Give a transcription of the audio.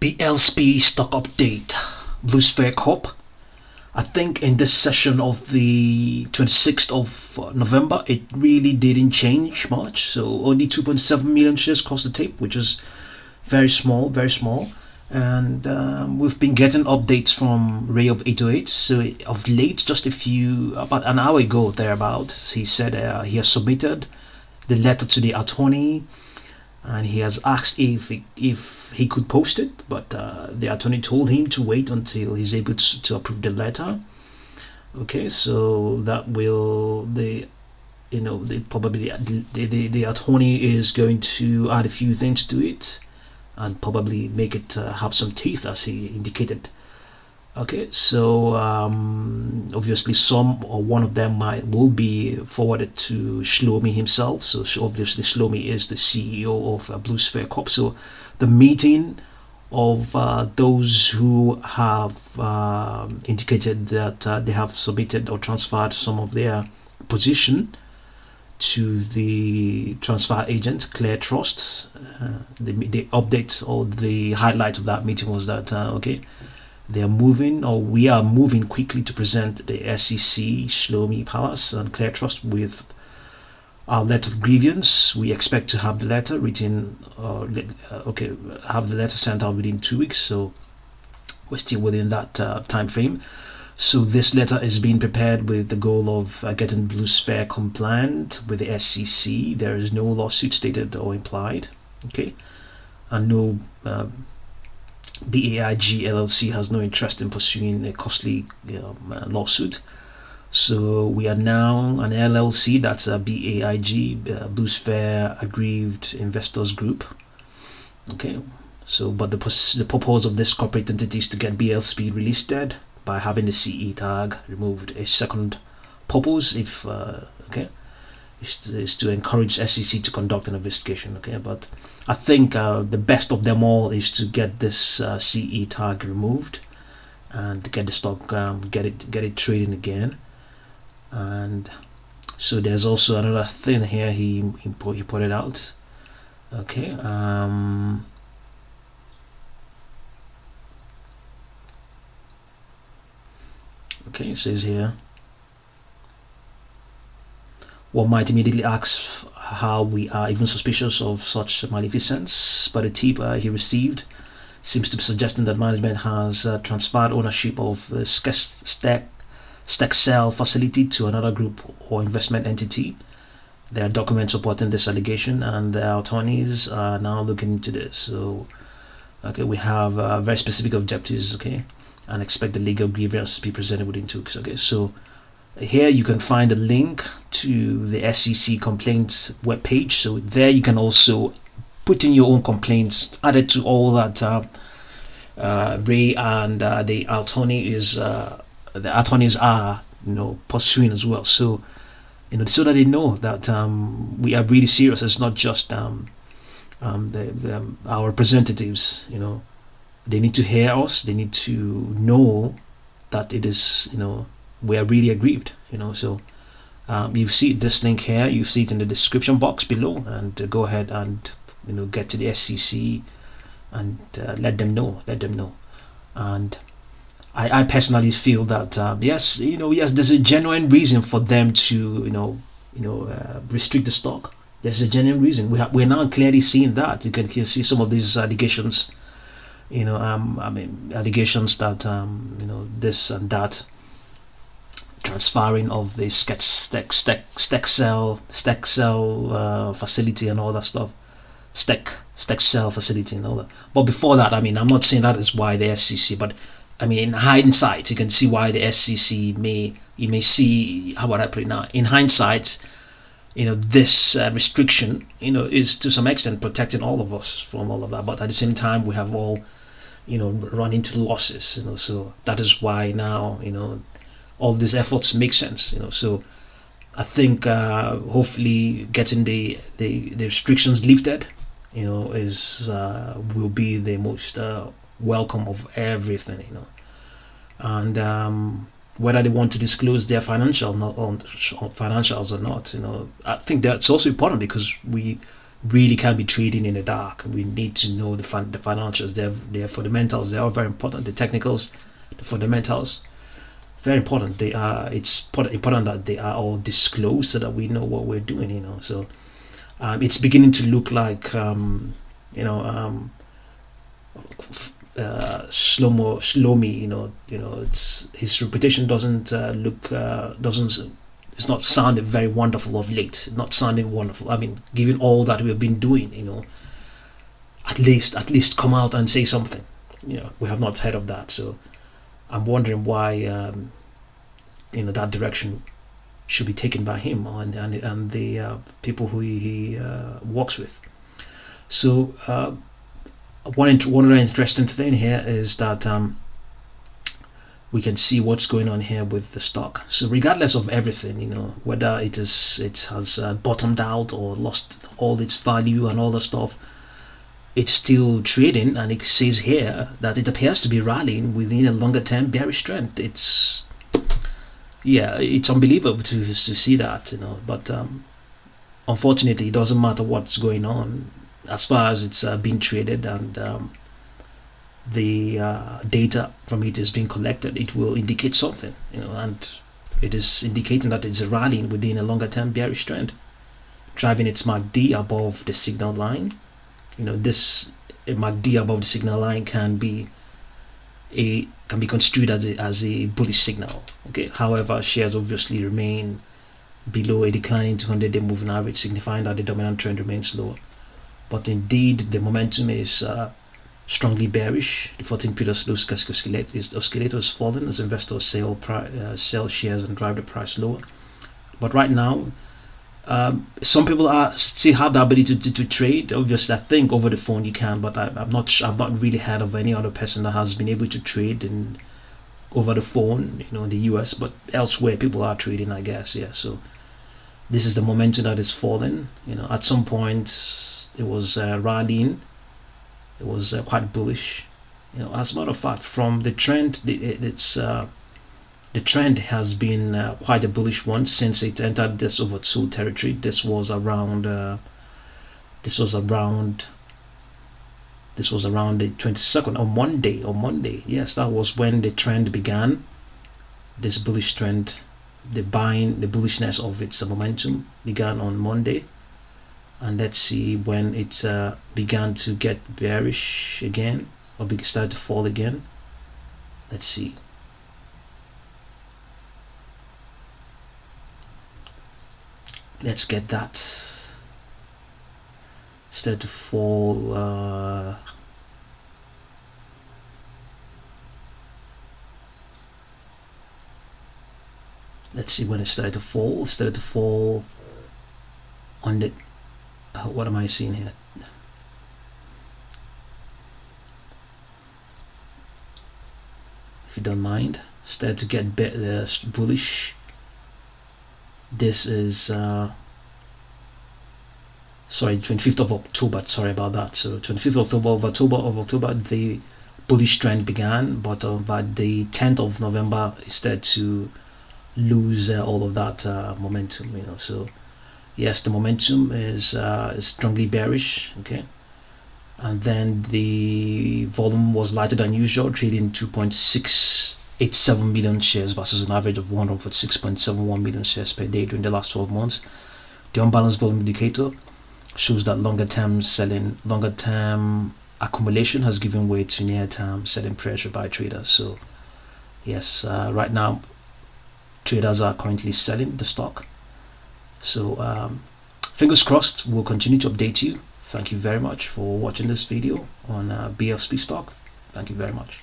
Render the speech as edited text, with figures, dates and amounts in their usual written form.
BLSP stock update. Blue Sphere Corp. I think in this session of the 26th of November, it really didn't change much. So only 2.7 million shares crossed the tape, which is very small, very small. And we've been getting updates from Ray of 808. So of late, just about an hour ago, thereabout, he said he has submitted the letter to the attorney, and he has asked if he could post it, but the attorney told him to wait until he's able to approve the letter. Okay, so that will the attorney is going to add a few things to it and probably make it have some teeth, as he indicated. Okay, so obviously some or one of them will be forwarded to Shlomi himself. So obviously Shlomi is the CEO of Blue Sphere Corp. So the meeting of those who have indicated that they have submitted or transferred some of their position to the transfer agent, Clear Trust. The update or the highlight of that meeting was that they are moving, or we are moving quickly to present the SEC, Shlomi Palace, and Clear Trust with our letter of grievance. We expect to have the letter written, have the letter sent out within 2 weeks. So we're still within that time frame. So this letter is being prepared with the goal of getting Blue Sphere compliant with the SEC. There is no lawsuit stated or implied, okay, and no BAIG LLC has no interest in pursuing a costly lawsuit. So we are now an LLC, that's a BAIG, Blue Sphere Aggrieved Investors Group. Okay, so but the purpose of this corporate entity is to get BLSP relisted by having the CE tag removed. A second purpose, if is to encourage SEC to conduct an investigation. Okay, but I think the best of them all is to get this CE tag removed and get the stock, get it trading again. And so there's also another thing here he pointed out. Okay, okay, it says here, one might immediately ask how we are even suspicious of such maleficence, but the tip he received seems to be suggesting that management has transferred ownership of the Stexel facility to another group or investment entity. There are documents supporting this allegation, and the attorneys are now looking into this. So, okay, we have very specific objectives, okay, and expect the legal grievance to be presented within 2 weeks. Okay, so here you can find a link to the SEC complaints webpage. So there you can also put in your own complaints added to all that Ray and the attorneys are pursuing as well. So so that they know that we are really serious. It's not just our representatives. They need to hear us. They need to know that it is we are really aggrieved. So you see this link here, you see it in the description box below, and go ahead and get to the SEC and let them know. And I personally feel that yes, there's a genuine reason for them to restrict the stock. There's a genuine reason. We're now clearly seeing that. You can see some of these allegations. Allegations that this and that, transferring of the Stexel facility and all that stuff, Stexel facility and all that. But before that, I'm not saying that is why the SEC, but in hindsight, you can see why the SEC you may see, how would I put it now? In hindsight, this restriction, is to some extent protecting all of us from all of that. But at the same time, we have all, run into losses. So that is why now, all these efforts make sense. So I think hopefully getting the restrictions lifted, is will be the most welcome of everything. And whether they want to disclose their financials or not, I think that's also important, because we really can't be trading in the dark. We need to know the financials. Their fundamentals, they are very important. The technicals, the fundamentals, very important. They are. It's important that they are all disclosed so that we know what we're doing. So it's beginning to look like you know slow me. It's his reputation doesn't doesn't. It's not sounding very wonderful of late. Not sounding wonderful. I mean, given all that we've been doing, at least come out and say something. We have not heard of that. So I'm wondering why that direction should be taken by him and the people who he works with. So one other interesting thing here is that we can see what's going on here with the stock. So regardless of everything, whether it has bottomed out or lost all its value and all the stuff, it's still trading, and it says here that it appears to be rallying within a longer term bearish trend. It's unbelievable to see that, but unfortunately it doesn't matter what's going on as far as it's being traded and the data from it is being collected. It will indicate something, and it is indicating that it's rallying within a longer term bearish trend, driving its MACD above the signal line. This MACD above the signal line can be construed as a bullish signal. Okay, however, shares obviously remain below a declining 200-day moving average, signifying that the dominant trend remains lower. But indeed, the momentum is strongly bearish. The 14-period slow stochastic oscillator is falling as investors sell shares and drive the price lower. But right now, some people still have the ability to trade. Obviously, I think over the phone you can, but I've not really heard of any other person that has been able to trade over the phone, in the US. But elsewhere, people are trading, I guess. Yeah. So this is the momentum that is falling. At some point it was rallying. It was quite bullish. As a matter of fact, from the trend, the trend has been quite a bullish one since it entered this oversold territory. This was around the 22nd on Monday. Yes, that was when the trend began. This bullish trend, the bullishness of its momentum began on Monday. And let's see when it began to get bearish again, or started to fall again. Let's see. Let's get that. Started to fall. Let's see when it started to fall. It started to fall on the. What am I seeing here? If you don't mind, started to get bullish. This is sorry, 25th of October. Sorry about that. So 25th of October, the bullish trend began, but by the 10th of November, it started to lose all of that momentum. So yes, the momentum is strongly bearish. Okay, and then the volume was lighter than usual, trading 2.687 million shares versus an average of 146.71 million shares per day during the last 12 months. The unbalanced volume indicator shows that longer term accumulation has given way to near term selling pressure by traders. So yes, right now traders are currently selling the stock. So fingers crossed, we'll continue to update you. Thank you very much for watching this video on BLSP stock. Thank you very much.